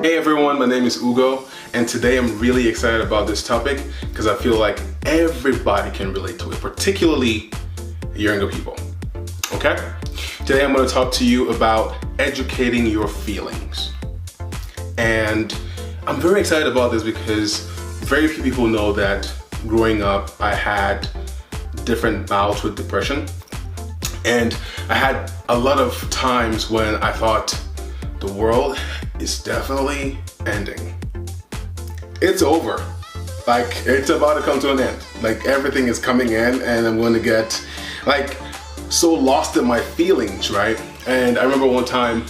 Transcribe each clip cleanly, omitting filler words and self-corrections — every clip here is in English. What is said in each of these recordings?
Hey everyone, my name is Ugo, and today I'm really excited about this topic because I feel like everybody can relate to it, particularly younger people. Okay? Today I'm going to talk to you about educating your feelings. And I'm very excited about this because very few people know that growing up I had different bouts with depression. And I had a lot of times when I thought the world is definitely ending. It's over. Like, it's about to come to an end. Like, everything is coming in and I'm going to get like so lost in my feelings, right? And I remember one time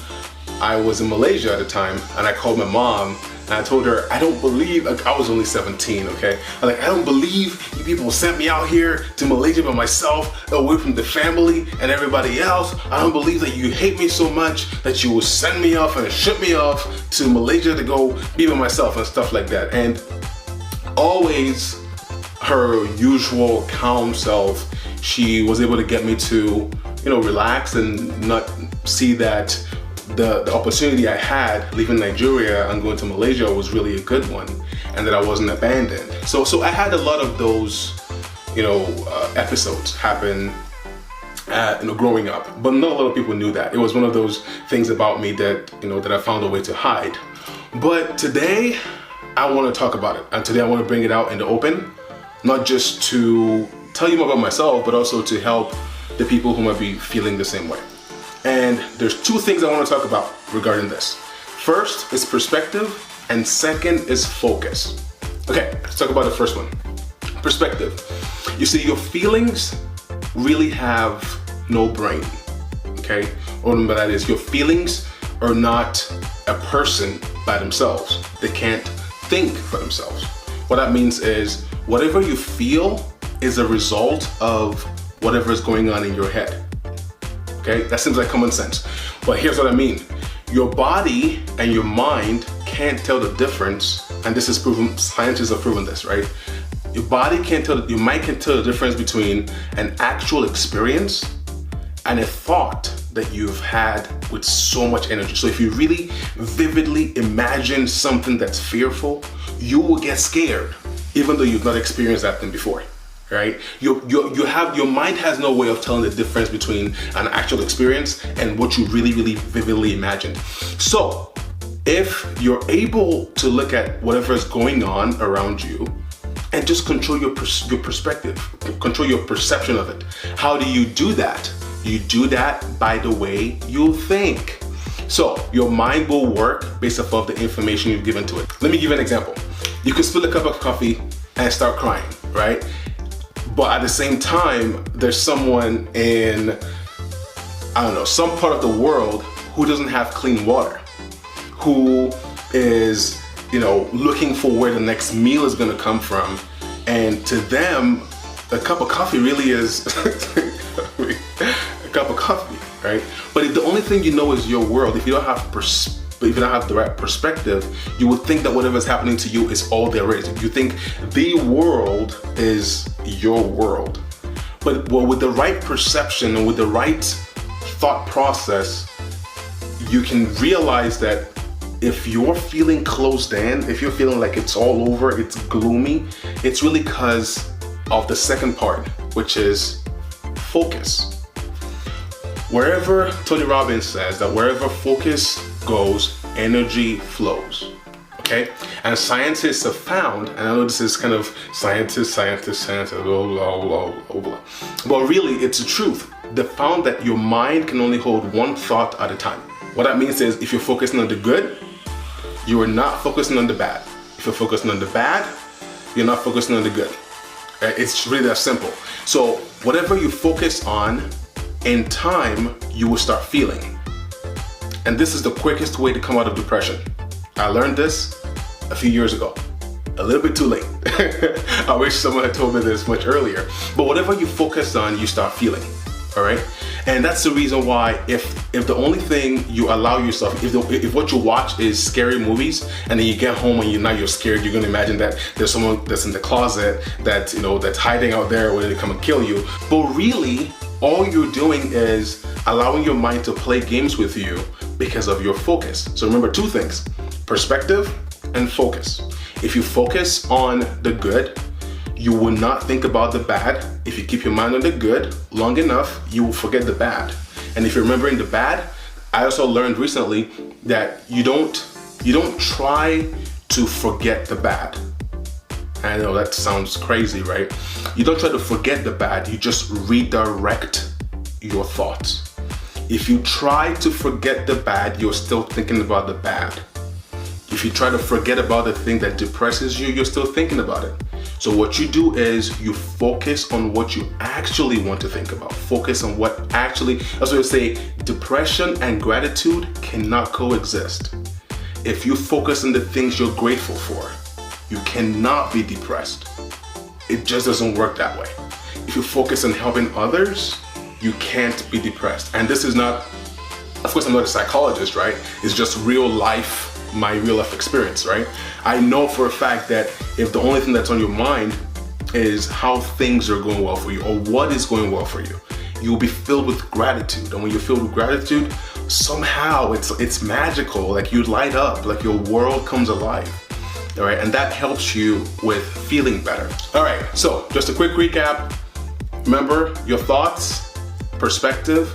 I was in Malaysia at the time and I called my mom and I told her, I don't believe, like, I was only 17, okay? I'm like, I don't believe you people sent me out here to Malaysia by myself, away from the family and everybody else. I don't believe that you hate me so much that you will send me off and ship me off to Malaysia to go be by myself and stuff like that. And always her usual calm self, she was able to get me to, relax and not see that the opportunity I had leaving Nigeria and going to Malaysia was really a good one, and that I wasn't abandoned. So I had a lot of those, episodes happen, growing up, but not a lot of people knew that. It was one of those things about me that, that I found a way to hide. But today I want to talk about it, and today I want to bring it out in the open, not just to tell you more about myself, but also to help the people who might be feeling the same way. And there's two things I want to talk about regarding this. First is perspective, and second is focus. Okay, let's talk about the first one. Perspective. You see, your feelings really have no brain, okay? Or remember that is, your feelings are not a person by themselves. They can't think for themselves. What that means is, whatever you feel is a result of whatever is going on in your head. Okay, that seems like common sense, but here's what I mean. Your body and your mind can't tell the difference, and this is proven, scientists have proven this, right? Your body can't tell, your mind can't tell the difference between an actual experience and a thought that you've had with so much energy. So if you really vividly imagine something that's fearful, you will get scared, even though you've not experienced that thing before. Right? Your mind has no way of telling the difference between an actual experience and what you really vividly imagined. So if you're able to look at whatever is going on around you and just control your perspective, control your perception of it. How do you do that? You do that by the way you think. So your mind will work based off of the information you've given to it. Let me give you an example. You could spill a cup of coffee and start crying, right? But at the same time, there's someone in, some part of the world who doesn't have clean water, who is, looking for where the next meal is gonna come from. And to them, a cup of coffee really is a cup of coffee, right? But if the only thing you know is your world, if you don't have the right perspective, you would think that whatever is happening to you is all there is. You think the world is your world. But with the right perception and with the right thought process, you can realize that if you're feeling closed in, if you're feeling like it's all over, it's gloomy, it's really because of the second part, which is focus. Wherever, Tony Robbins says that wherever focus goes, energy flows, okay? And scientists have found, and I know this is kind of scientists, blah, blah, blah, blah. But really, it's the truth. They found that your mind can only hold one thought at a time. What that means is, if you're focusing on the good, you are not focusing on the bad. If you're focusing on the bad, you're not focusing on the good. It's really that simple. So whatever you focus on, in time, you will start feeling. And this is the quickest way to come out of depression. I learned this a few years ago. A little bit too late. I wish someone had told me this much earlier. But whatever you focus on, you start feeling, all right? And that's the reason why if the only thing you allow yourself, if what you watch is scary movies, and then you get home and you're scared, you're gonna imagine that there's someone that's in the closet that, that's hiding out there where they come and kill you. But really, all you're doing is allowing your mind to play games with you because of your focus. So remember two things: perspective, and focus. If you focus on the good, you will not think about the bad. If you keep your mind on the good long enough, you will forget the bad. And if you're remembering the bad, I also learned recently that you don't try to forget the bad. I know that sounds crazy, right? You don't try to forget the bad, you just redirect your thoughts. If you try to forget the bad, you're still thinking about the bad. If you try to forget about the thing that depresses you, you're still thinking about it. So what you do is you focus on what you actually want to think about. Focus on what actually, that's what I say, depression and gratitude cannot coexist. If you focus on the things you're grateful for, you cannot be depressed. It just doesn't work that way. If you focus on helping others, you can't be depressed. And this is not, of course I'm not a psychologist, right? It's just real life, my real life experience, right? I know for a fact that if the only thing that's on your mind is how things are going well for you or what is going well for you, you'll be filled with gratitude. And when you're filled with gratitude, somehow it's magical, like you light up, like your world comes alive. All right, and that helps you with feeling better. All right, so just a quick recap. Remember your thoughts, perspective,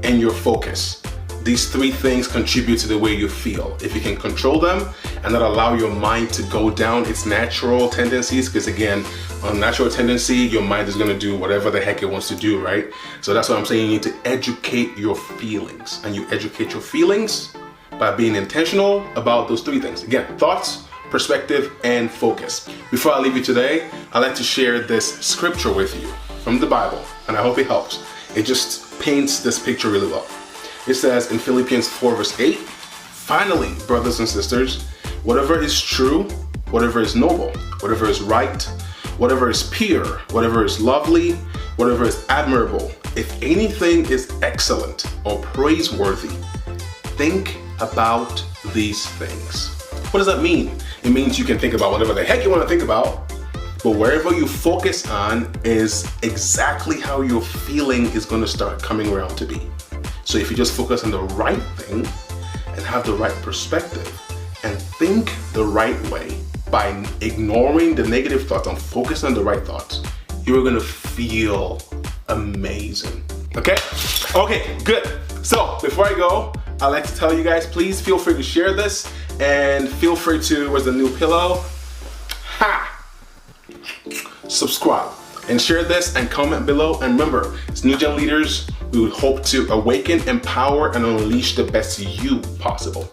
and your focus. These three things contribute to the way you feel. If you can control them and not allow your mind to go down its natural tendencies, because again, on natural tendency, your mind is gonna do whatever the heck it wants to do, right? So that's what I'm saying, you need to educate your feelings. And you educate your feelings by being intentional about those three things. Again, thoughts, perspective, and focus. Before I leave you today, I'd like to share this scripture with you from the Bible, and I hope it helps. It just paints this picture really well. It says in Philippians 4 verse 8, finally, brothers and sisters, whatever is true, whatever is noble, whatever is right, whatever is pure, whatever is lovely, whatever is admirable, if anything is excellent or praiseworthy, think about these things. What does that mean? It means you can think about whatever the heck you want to think about, but wherever you focus on is exactly how your feeling is going to start coming around to be. So if you just focus on the right thing and have the right perspective and think the right way by ignoring the negative thoughts and focus on the right thoughts, you're going to feel amazing. Okay? Okay, good. So before I go, I'd like to tell you guys, please feel free to share this and feel free to, where's the new pillow? Subscribe and share this and comment below. And remember, it's NEU Gen Leaders. We would hope to awaken, empower, and unleash the best you possible.